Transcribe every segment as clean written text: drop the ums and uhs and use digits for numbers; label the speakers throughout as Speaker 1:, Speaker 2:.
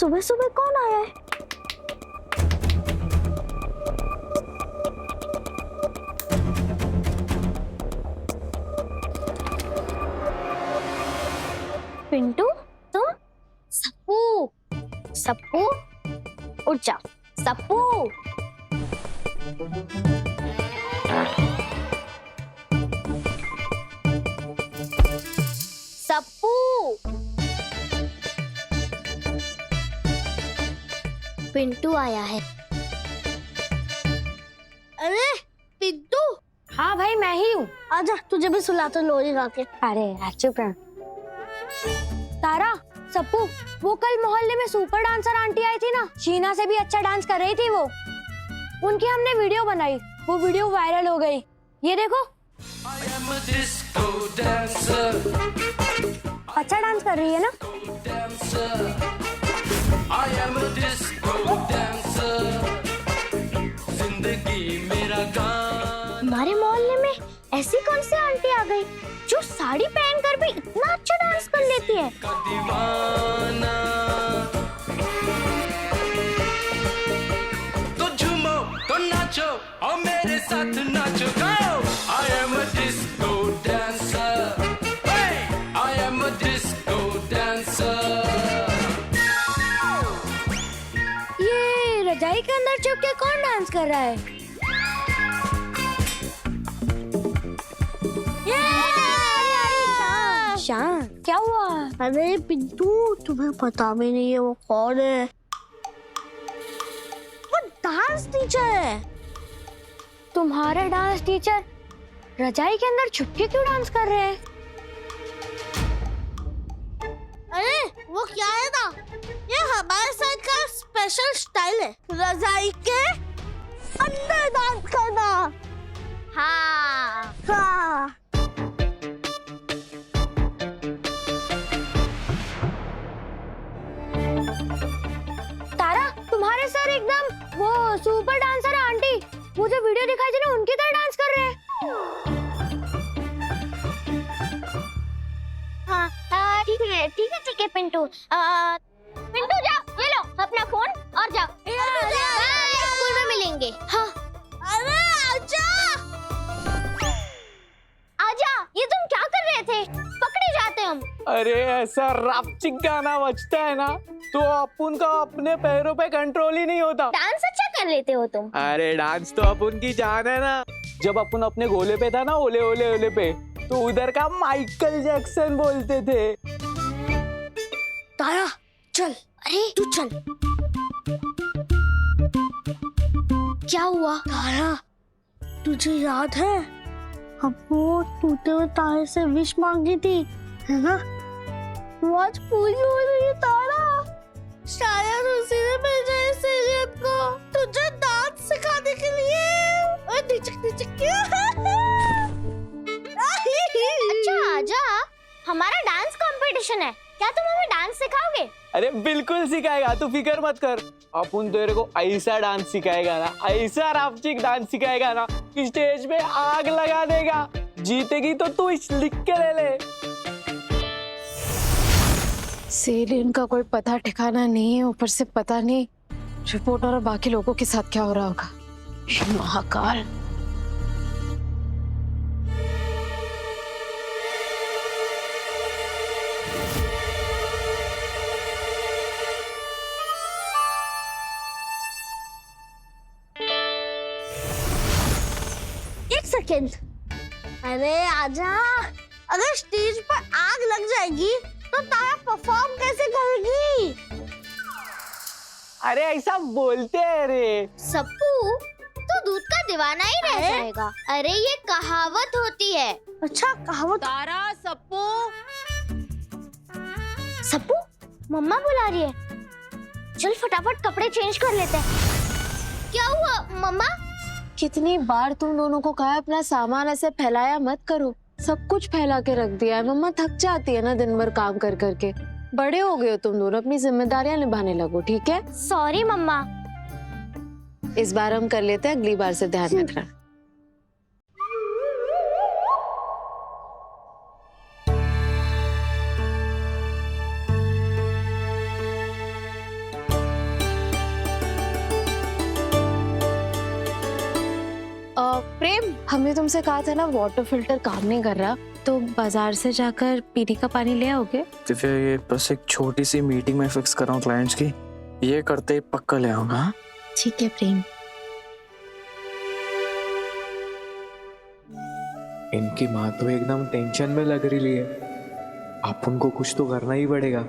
Speaker 1: सुबह सुबह कौन आया है? पिंटू, तुम? सप्पू, सप्पू, उठ जा। सप्पू, सप्पू। पिंटू आया है। अरे पिंटू।
Speaker 2: हाँ भाई, मैं ही हूँ।
Speaker 1: आजा, तुझे भी सुलाता लोरी गा के।
Speaker 2: अरे यार चुप रह। तारा, सप्पू, वो कल मोहल्ले में सुपर डांसर आंटी आई थी ना, शीना से भी अच्छा डांस कर रही थी वो। उनकी हमने वीडियो बनाई, वो वीडियो वायरल हो गई। ये देखो, अच्छा डांस कर रही है ना?
Speaker 1: हमारे मोहल्ले में ऐसी कौन सी आंटी आ गई जो साड़ी पहनकर भी इतना अच्छा डांस कर लेती है?
Speaker 3: तो झूमो, तो नाचो और मेरे साथ नाचो। Go! I am a disco dancer. Hey! I am a disco dancer.
Speaker 2: ये रजाई के अंदर छुप के कौन डांस कर रहा है? शान, क्या हुआ?
Speaker 1: अरे पिंटू, तुम्हें पता भी नहीं है वो कौन है? वो डांस टीचर है।
Speaker 2: तुम्हारे डांस टीचर रजाई के अंदर छुप के क्यों डांस कर रहे हैं?
Speaker 1: अरे वो क्या है ना, ये हमारे साइड का स्पेशल स्टाइल है, रजाई के अंदर डांस करना। हाँ हाँ।
Speaker 2: तारा, तुम्हारे सर एकदम वो सुपर डांसर आंटी, वो जो वीडियो दिखाई थी ना, उनकी तरह डांस कर रहे हैं।
Speaker 1: हाँ ठीक है पिंटू। पिंटू जाओ, ये लो अपना फोन और जाओ। स्कूल में मिलेंगे। हाँ। अरे आजा, आजा, ये तुम क्या कर रहे थे? पकड़े जाते हम।
Speaker 4: अरे ऐसा रापचिक गाना बजता है ना, तो अपन का अपने पैरों पे कंट्रोल ही नहीं होता।
Speaker 1: डांस अच्छा कर लेते हो तुम।
Speaker 4: अरे डांस तो अपन की जान है ना। जब अपन अपने गोले पे था ना, ओले ओले ओले पे, तो उधर का माइकल जैक्सन बोलते थे।
Speaker 1: तारा चल। अरे तू चल। क्या हुआ? तारा, तुझे याद है हम वो टूटे हुए तारे से विश मांगी थी, है ना? वो आज पूरी हो रही है तारा। शायद उसी ने भेजा है सीरियत को तुझे डांस सिखाने के लिए। और अच्छा आजा, हमारा डांस कंपटीशन है, क्या तुम हमें डांस सिखाओगे?
Speaker 4: अरे बिल्कुल सिखाएगा, तू फिक्र मत कर। अपन तेरे को ऐसा डांस सिखाएगा ना, ऐसा रापचिक डांस सिखाएगा ना कि स्टेज पे आग लगा देगा। जीतेगी तो तू लिख के ले ले।
Speaker 5: सेलिन का कोई पता ठिकाना नहीं है, ऊपर से पता नहीं रिपोर्टर और बाकी लोगों के साथ क्या हो रहा होगा। हे महाकाल।
Speaker 1: एक सेकेंड। अरे आजा, अगर स्टेज पर आग लग जाएगी तो तारा परफॉर्म कैसे करेगी?
Speaker 4: अरे ऐसा बोलते हैं रे।
Speaker 1: सप्पू, तो दूध का दीवाना ही रह जाएगा। अरे ये कहावत होती है। अच्छा कहावत?
Speaker 5: तारा, सप्पू।
Speaker 1: सप्पू, मम्मा बुला रही है। चल फटाफट कपड़े चेंज कर लेते हैं। क्या हुआ मम्मा?
Speaker 5: कितनी बार तुम दोनों को कहा अपना सामान ऐसे फैलाया मत करो। सब कुछ फैला के रख दिया है। मम्मा थक जाती है ना दिन भर काम कर करके। बड़े हो गए हो तुम दोनों, अपनी जिम्मेदारियां निभाने लगो, ठीक है?
Speaker 1: सॉरी मम्मा।
Speaker 5: इस बार हम कर लेते हैं, अगली बार से ध्यान रखना। हमने तुमसे कहा था ना वाटर फिल्टर काम नहीं कर रहा, तो बाजार से जाकर पीने का पानी ले आओगे?
Speaker 4: दिव्या, ये बस एक छोटी सी मीटिंग में फिक्स कर रहा हूँ क्लाइंट्स की, ये करते ही पक्का ले आऊंगा। हाँ?
Speaker 5: ठीक है प्रेम।
Speaker 4: इनकी माँ तो एकदम टेंशन में लग रही है, आप उनको कुछ तो करना ही पड़ेगा।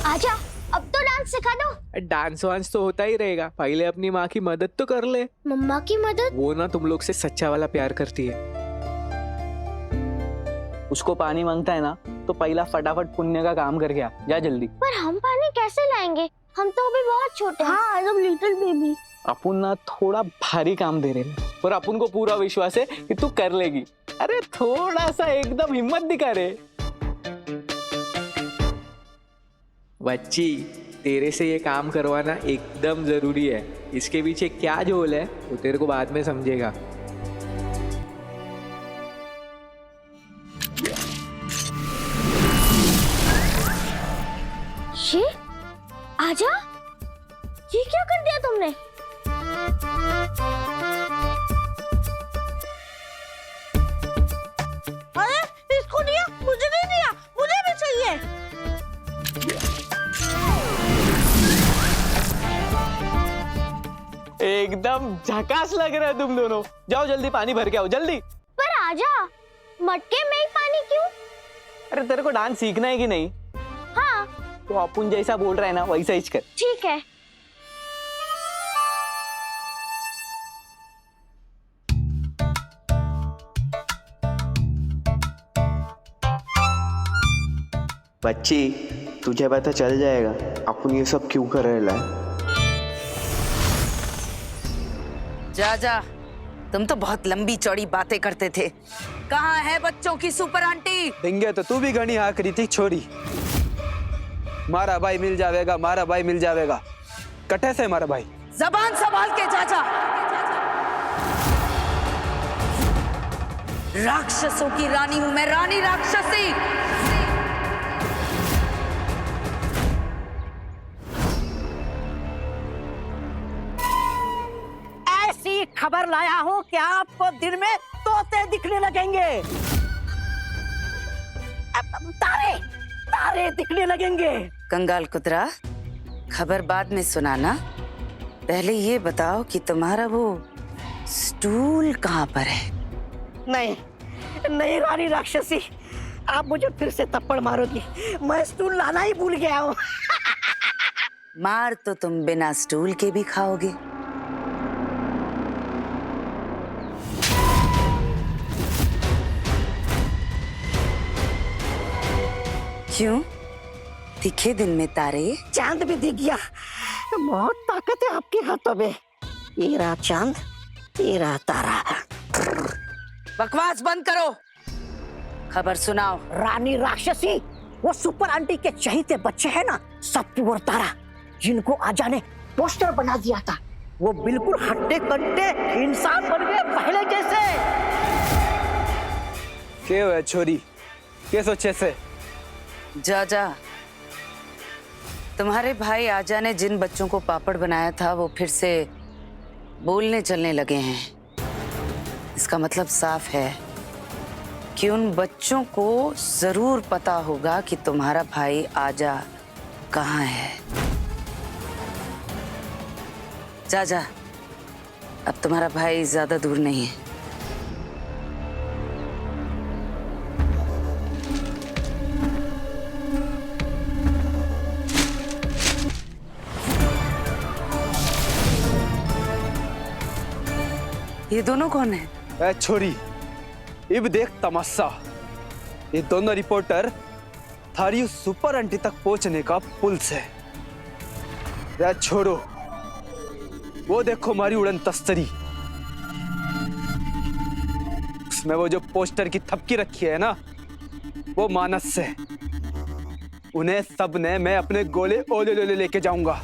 Speaker 1: आजा, अब तो डांस सिखा दो।
Speaker 4: डांस वांस तो होता ही रहेगा, पहले अपनी माँ की मदद तो कर ले।
Speaker 1: मम्मा की मदद?
Speaker 4: वो ना तुम लोग से सच्चा वाला प्यार करती है। उसको पानी मांगता है ना, तो पहला फटाफट पुण्य का काम करके आ, जा जल्दी।
Speaker 1: पर हम पानी कैसे लाएंगे, हम तो अभी बहुत छोटे हैं। हाँ, एकदम लिटिल बेबी।
Speaker 4: अपन ना थोड़ा भारी काम दे रहे हैं, पर अपन को पूरा विश्वास है कि तू कर लेगी। अरे थोड़ा सा एकदम हिम्मत दिखा रे। बच्ची, तेरे से ये काम करवाना एकदम जरूरी है। इसके पीछे क्या झोल है वो तेरे को बाद में समझेगा।
Speaker 1: ये आजा, ये क्या कर दिया तुमने? अरे इसको दिया, मुझे नहीं दिया, मुझे भी चाहिए।
Speaker 4: एकदम झकास लग रहा है तुम दोनों। जाओ जल्दी पानी भर के आओ, जल्दी।
Speaker 1: पर आजा, मटके में ही पानी क्यों?
Speaker 4: अरे तेरे को डांस सीखना है कि नहीं?
Speaker 1: हाँ।
Speaker 4: तो अपन जैसा बोल रहा है ना वैसा ही कर।
Speaker 1: ठीक है।
Speaker 6: बच्ची, तुझे पता चल जाएगा अपन ये सब क्यों कर रहे हैं।
Speaker 7: जा जा, तुम तो बहुत लंबी चौड़ी बातें करते थे। कहाँ है बच्चों की सुपर आंटी?
Speaker 8: देंगे तो तू भी घनी हाँ करी थी छोरी। मारा भाई मिल जाएगा, मारा भाई मिल जाएगा। कटे से मारा भाई।
Speaker 7: जबान संभाल के जा जा। राक्षसों की रानी हूं मैं, रानी राक्षसी।
Speaker 9: ऐसी खबर लाया हूं कि आपको दिन में तोते दिखने लगेंगे। तारे तारे दिखने लगेंगे।
Speaker 7: कंगाल कुतरा, खबर बाद में सुनाना, पहले ये बताओ कि तुम्हारा वो स्टूल कहाँ पर है?
Speaker 9: नहीं नहीं रानी राक्षसी, आप मुझे फिर से थप्पड़ मारोगी। मैं स्टूल लाना ही भूल गया हूँ।
Speaker 7: मार तो तुम बिना स्टूल के भी खाओगे। क्यों? दिखे दिन में तारे?
Speaker 9: चांद भी दिख गया। बहुत ताकत है आपके हाथों में। ये रहा चांद, ये रहा तारा।
Speaker 7: बकवास बंद करो, खबर सुनाओ।
Speaker 9: रानी राक्षसी, वो सुपर आंटी के चहीते बच्चे हैं ना, सप्पू और तारा, जिनको आजा ने पोस्टर बना दिया था, वो बिल्कुल हट्टे कट्टे इंसान बन गए पहले जैसे।
Speaker 8: क्या हुआ छोरी, क्या सोचे से?
Speaker 7: जा जा, तुम्हारे भाई आजा ने जिन बच्चों को पापड़ बनाया था वो फिर से बोलने चलने लगे हैं। इसका मतलब साफ है कि उन बच्चों को जरूर पता होगा कि तुम्हारा भाई आजा कहाँ है। जा जा, अब तुम्हारा भाई ज्यादा दूर नहीं है। ये दोनों कौन है?
Speaker 8: ए छोरी, इब देख तमाशा। ये दोनों रिपोर्टर थारी उस सुपर आंटी तक पहुंचने का पुल्स है। ए छोरो, वो देखो हमारी उड़न तस्तरी। उसमें वो जो पोस्टर की थपकी रखी है ना, वो मानस से। उन्हें सब ने मैं अपने गोले ओले लोले लेके जाऊंगा।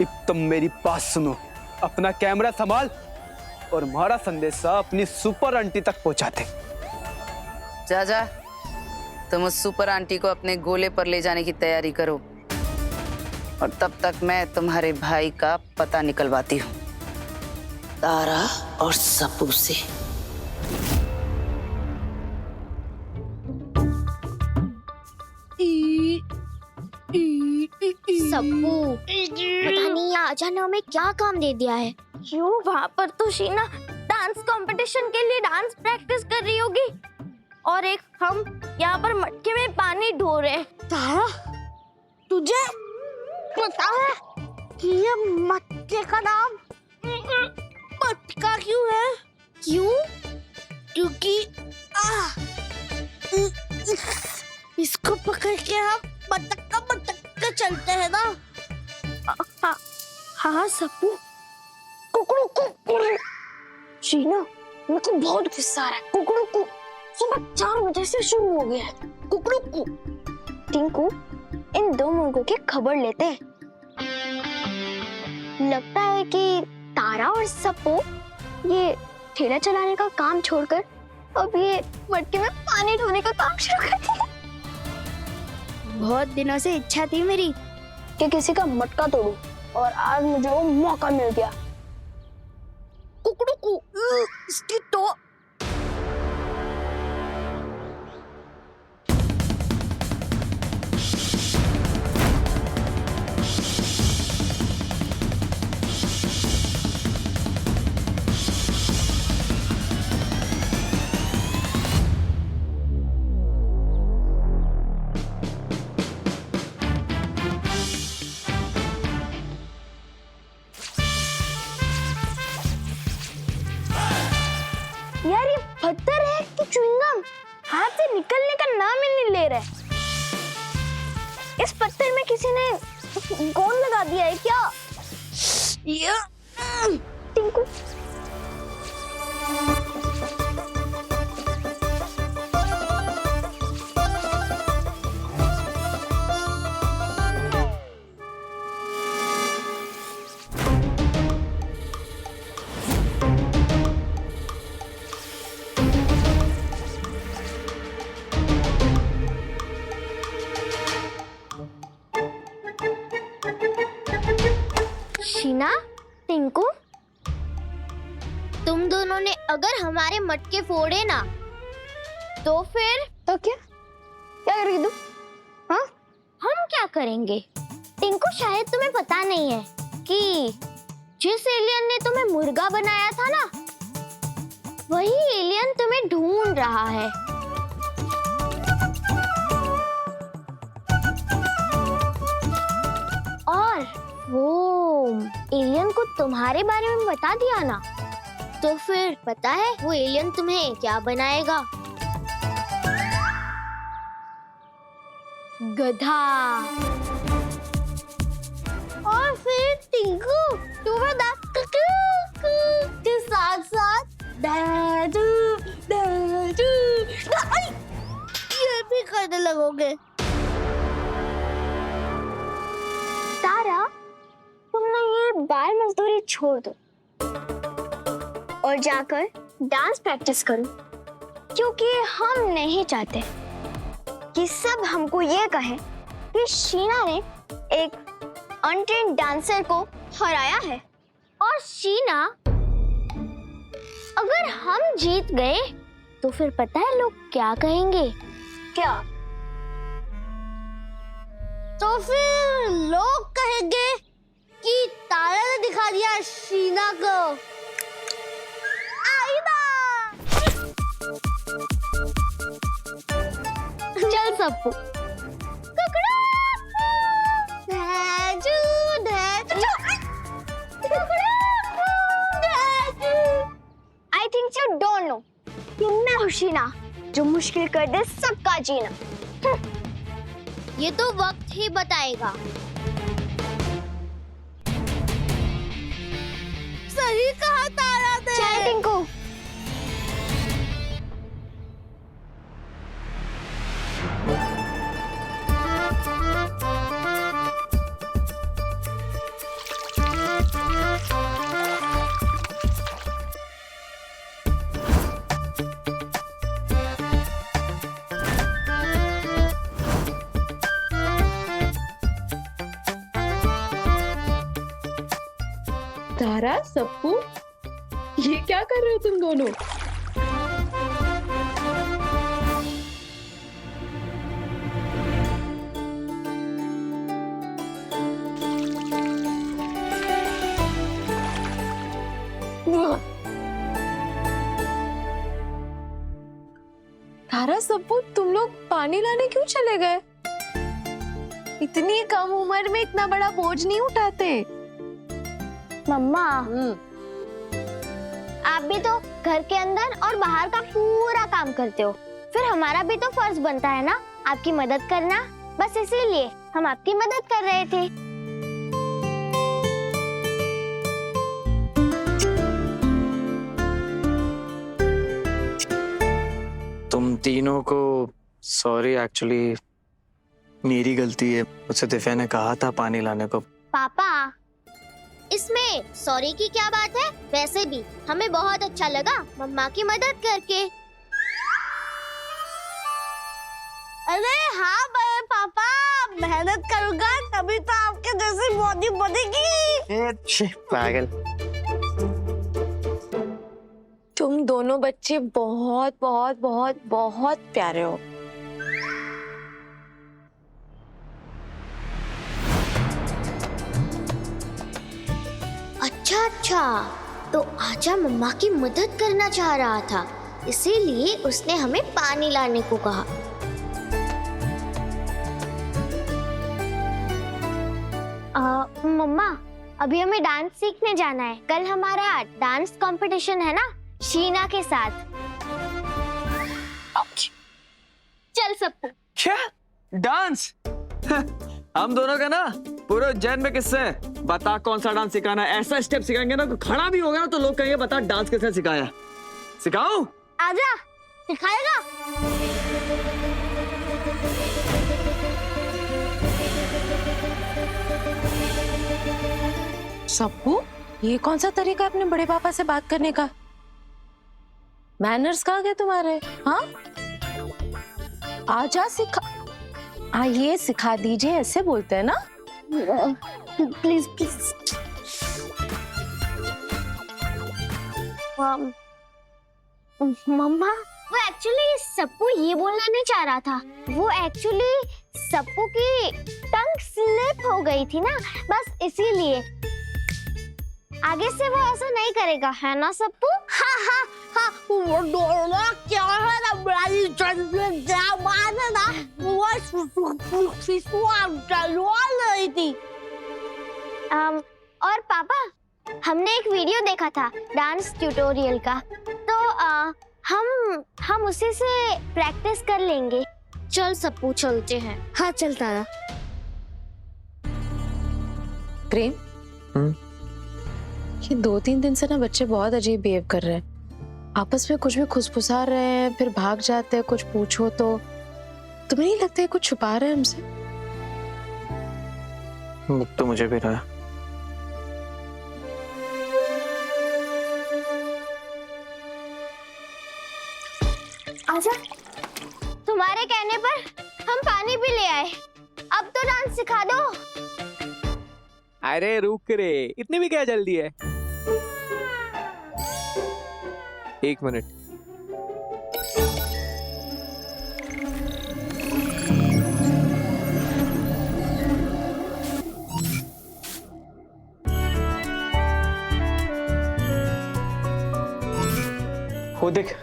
Speaker 8: अब तुम मेरी बात सुनो, अपना कैमरा संभाल और हमारा संदेशा अपनी सुपर आंटी तक पहुंचाते।
Speaker 7: जा जा, तुम उस सुपर आंटी को अपने गोले पर ले जाने की तैयारी करो। और तब तक मैं तुम्हारे भाई का पता निकलवाती हूँ, तारा और सपू से।
Speaker 1: सप्पू, पता नहीं अचानक हमें क्या काम दे दिया है।
Speaker 2: क्यों? वहाँ पर तो शीना डांस कंपटीशन के लिए डांस प्रैक्टिस कर रही होगी और एक हम यहाँ पर मटके में पानी ढो रहे हैं।
Speaker 1: तारा, तुझे पता है कि ये मटके का नाम मटका क्यों है? क्यों? क्योंकि इसको पकड़ के हम मटका चलते हैं ना।
Speaker 2: हाँ सप्पू। कुकड़ू कुकड़ू। शीना, मेरे को बहुत गुस्सा आ रहा है। कुकड़ू कु सुबह 4 बजे से शुरू हो गया है। कुकड़ू कु। टिंकू, इन 2 मुर्गों की खबर लेते हैं। लगता है कि तारा और सप्पू ये ठेला चलाने का काम छोड़कर अब ये मटके में पानी ढोने का काम शुरू कर दिया।
Speaker 1: बहुत दिनों से इच्छा थी मेरी
Speaker 2: कि किसी का मटका तोड़ूं और आज मुझे वो मौका मिल गया।
Speaker 1: कुकड़ू कु, इसकी तो
Speaker 2: यार ये पत्थर है कि च्युइंगम? हाथ से निकलने का नाम ही नहीं ले रहा है। इस पत्थर में किसी ने गोंद लगा दिया है क्या? टिंकू,
Speaker 1: शीना, टिंकू, तुम दोनों ने अगर हमारे मटके फोड़े ना तो फिर
Speaker 2: तो क्या करेगी तू? हाँ,
Speaker 1: हम क्या करेंगे? टिंकू, शायद तुम्हें पता नहीं है कि जिस एलियन ने तुम्हें मुर्गा बनाया था ना, वही एलियन तुम्हें ढूंढ रहा है। और वो एलियन को तुम्हारे बारे में बता दिया ना, तो फिर पता है वो एलियन तुम्हें क्या बनाएगा? गधा। और फिर टिंकू तुम्हें के साथ साथ दादू दादू ये भी करने लगोगे।
Speaker 2: तारा, तुमने ये बाल मजदूरी छोड़ दो और जाकर डांस प्रैक्टिस करो, क्योंकि हम नहीं चाहते कि सब हमको ये कहें कि शीना ने एक अनट्रेन्ड डांसर को हराया है।
Speaker 1: और शीना, अगर हम जीत गए तो फिर पता है लोग क्या कहेंगे?
Speaker 2: क्या?
Speaker 1: तो फिर लोग कहेंगे कि तारा ने दिखा दिया शीना को। चल सप्पू।
Speaker 2: I think you don't know कि मैं हूँ शीना, जो मुश्किल कर दे सबका जीना।
Speaker 1: ये तो वक्त ही बताएगा। सही कहा तारा ने।
Speaker 2: चल टिंकू।
Speaker 5: तारा, सप्पू, ये क्या कर रहे हो तुम दोनों? तारा, सप्पू, तुम लोग पानी लाने क्यों चले गए? इतनी कम उम्र में इतना बड़ा बोझ नहीं उठाते।
Speaker 1: मम्मा आप भी तो घर के अंदर और बाहर का पूरा काम करते हो, फिर हमारा भी तो फर्ज बनता है ना आपकी मदद करना। बस इसीलिए हम आपकी मदद कर रहे थे।
Speaker 4: तुम तीनों को सॉरी, एक्चुअली मेरी गलती है। मुझसे दिव्या ने कहा था पानी लाने को।
Speaker 1: पापा इसमें सॉरी की क्या बात है? वैसे भी हमें बहुत अच्छा लगा मम्मा की मदद करके। अरे हाँ पापा, मेहनत करूंगा तभी तो आपके जैसी बॉडी बनेगी।
Speaker 4: पागल।
Speaker 5: तुम दोनों बच्चे बहुत बहुत बहुत बहुत प्यारे हो।
Speaker 1: अच्छा, तो आजा मम्मा की मदद करना चाह रहा था, इसीलिए उसने हमें पानी लाने को कहा। मम्मा अभी हमें डांस सीखने जाना है। कल हमारा डांस कंपटीशन है ना शीना के साथ। चल सप्पू।
Speaker 4: क्या डांस? हम दोनों का ना पूरे उज्जैन में किससे बता कौन सा डांस सिखाना है। ऐसा स्टेप सिखाएंगे ना, खड़ा भी होगा ना तो लोग कहेंगे बता डांस किसने सिखाया। सिखाऊं?
Speaker 1: आजा, सिखाएगा?
Speaker 5: सप्पू, ये कौन सा तरीका है अपने बड़े पापा से बात करने का? मैनर्स कहाँ गए तुम्हारे? हाँ, आजा सिखा, ये सिखा दीजिए, ऐसे बोलते हैं ना।
Speaker 1: Please please. मम्मा वो एक्चुअली सप्पू ये बोलना नहीं चाह रहा था। वो एक्चुअली सप्पू की टंग स्लिप हो गई थी ना, बस इसीलिए। आगे से वो ऐसा नहीं करेगा, है ना सप्पू? हाँ हाँ हाँ, वो डोला क्या है ना, बड़ी जवान है ना, वो डलवा रही थी। और पापा हमने एक वीडियो देखा था डांस ट्यूटोरियल का, तो हम उसी से प्रैक्टिस कर लेंगे। चल सप्पू चलते हैं। हाँ चल तारा।
Speaker 5: प्रेम, ये 2-3 दिन से ना बच्चे बहुत अजीब बिहेव कर रहे हैं। आपस में कुछ भी खुसफुसा रहे हैं, फिर भाग जाते हैं, कुछ पूछो तो। तुम्हें नहीं लगता है कुछ छुपा रहे हैं हमसे?
Speaker 4: तो मुझे भी रहा।
Speaker 1: आजा, तुम्हारे कहने पर हम पानी भी ले आए। अब तो डांस सिखा दो।
Speaker 4: अरे रुक रे, इतनी भी क्या जल्दी है? 1 मिनट। वो देख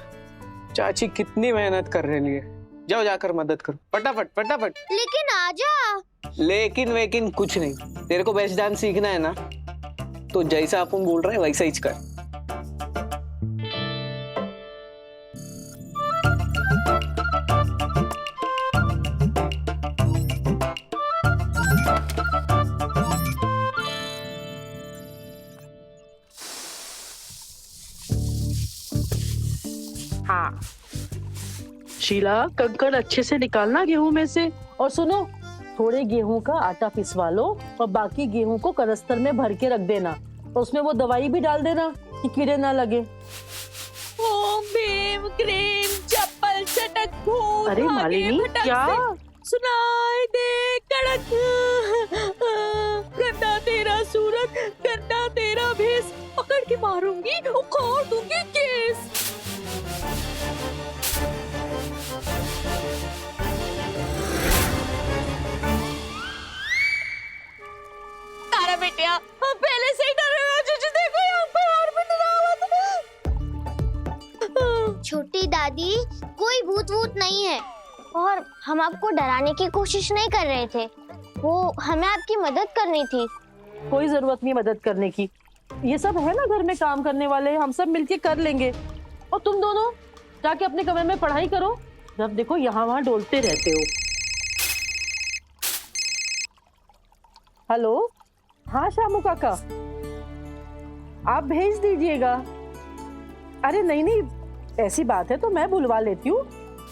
Speaker 4: चाची कितनी मेहनत कर रही है। जाओ जाकर मदद करो, फटाफट फटाफट।
Speaker 1: लेकिन आजा।
Speaker 4: लेकिन वेकिन कुछ नहीं। तेरे को बेस्ट डांस सीखना है ना, तो जैसा अपन बोल रहे हैं वैसा ही कर।
Speaker 10: हाँ शीला, कंकड़ अच्छे से निकालना गेहूं में से। और सुनो, थोड़े गेहूं का आटा पिसवा लो और बाकी गेहूं को कनस्तर में भर के रख देना, और उसमें वो दवाई भी डाल देना कि कीड़े ना लगे।
Speaker 5: ओम भीम क्रीम चप्पल चटक फूल।
Speaker 10: अरे मालिनी, क्या
Speaker 5: सुनाई दे कड़क, गंदा तेरा सूरत, गंदा तेरा भेस,
Speaker 10: के मारूंगी, उखाड़ दूंगी केस।
Speaker 2: तारा बेटिया, हम पहले से ही डरे हुए हैं। जीजू देखो यहाँ पर और भी डरावना।
Speaker 1: छोटी दादी, कोई भूत वूत नहीं है और हम आपको डराने की कोशिश नहीं कर रहे थे। वो हमें आपकी मदद करनी थी।
Speaker 10: कोई जरूरत नहीं मदद करने की, ये सब है ना घर में काम करने वाले, हम सब मिलके कर लेंगे। और तुम दोनों जाके अपने कमरे में पढ़ाई करो, जब देखो यहाँ वहाँ डोलते रहते हो। हेलो, हाँ शामू काका, आप भेज दीजिएगा। अरे नहीं नहीं, ऐसी बात है तो मैं बुलवा लेती हूँ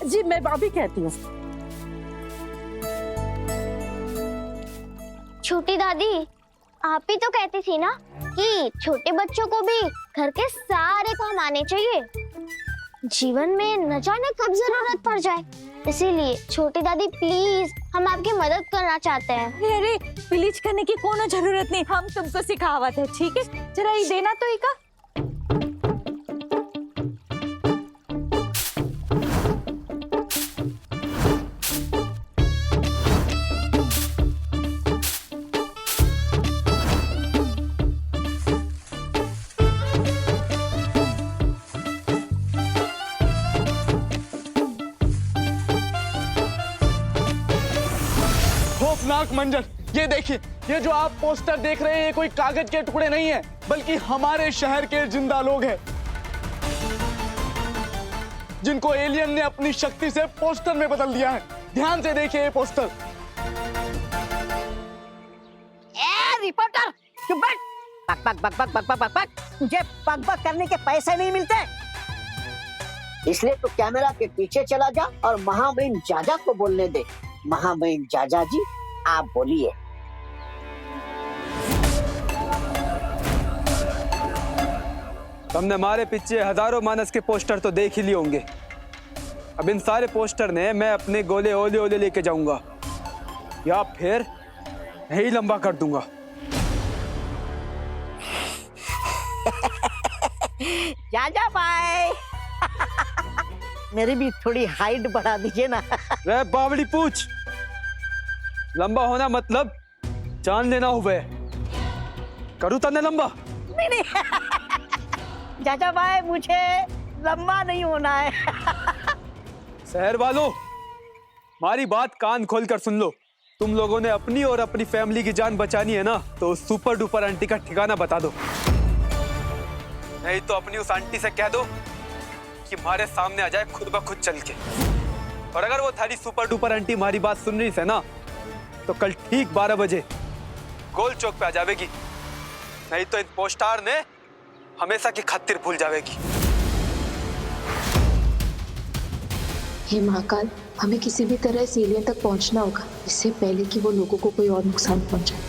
Speaker 10: जी, मैं अभी कहती हूँ।
Speaker 1: छोटी दादी, आप ही तो कहती थी ना कि छोटे बच्चों को भी घर के सारे काम आने चाहिए। जीवन में न जाने कब जरूरत पड़ जाए, इसीलिए छोटी दादी प्लीज, हम आपकी मदद करना चाहते हैं।
Speaker 2: अरे प्लीज करने की कोनो जरूरत नहीं, हम तुमको सिखावत है, ठीक है? जरा ये देना तो इका।
Speaker 4: खौफनाक मंजर, ये देखिए, ये जो आप पोस्टर देख रहे हैं ये कोई कागज के टुकड़े नहीं है, बल्कि हमारे शहर के जिंदा लोग हैं, जिनको एलियन ने अपनी शक्ति से पोस्टर में बदल दिया है। ध्यान से देखिए ये पोस्टर।
Speaker 9: ए रिपोर्टर, चुप बैठ। बक बक बक बक बक बक बक बक, तुझे बक बक करने के पैसे नहीं मिलते, इसलिए तू कैमरा के पीछे चला जा और महामहिम जाजा को बोलने दे। महामहिम जाजा जी, आप बोलिए।
Speaker 8: तुमने हमारे पीछे हजारों मानस के पोस्टर तो देख ही लिए होंगे। अब इन सारे पोस्टर ने मैं अपने गोले ओले ओले लेके जाऊंगा, या फिर यही लंबा कर दूंगा।
Speaker 9: जाजा भाई, मेरी भी थोड़ी हाइट बढ़ा दीजिए ना।
Speaker 8: रे बावड़ी पूछ, लंबा होना मतलब जान लेना हुए, करूँ तने लंबा?
Speaker 9: नहीं नहीं जाजा भाई, मुझे लंबा नहीं होना है।
Speaker 8: शहर वालों, हमारी बात कान खोल कर सुन लो। तुम लोगों ने अपनी और अपनी फैमिली की जान बचानी है ना, तो सुपर डुपर आंटी का ठिकाना बता दो, नहीं तो अपनी उस आंटी से कह दो कि हमारे सामने आ जाए खुद ब खुद चल के। और अगर वो थारी सुपर डुपर आंटी हमारी बात सुन रही है ना, तो कल ठीक 12 बजे गोल चौक पे आ जाएगी, नहीं तो इन पोस्टर ने हमेशा की खातिर भूल जाएगी।
Speaker 5: हे महाकाल, हमें किसी भी तरह इस एलियन तक पहुंचना होगा, इससे पहले कि वो लोगों को कोई और नुकसान पहुंचाए।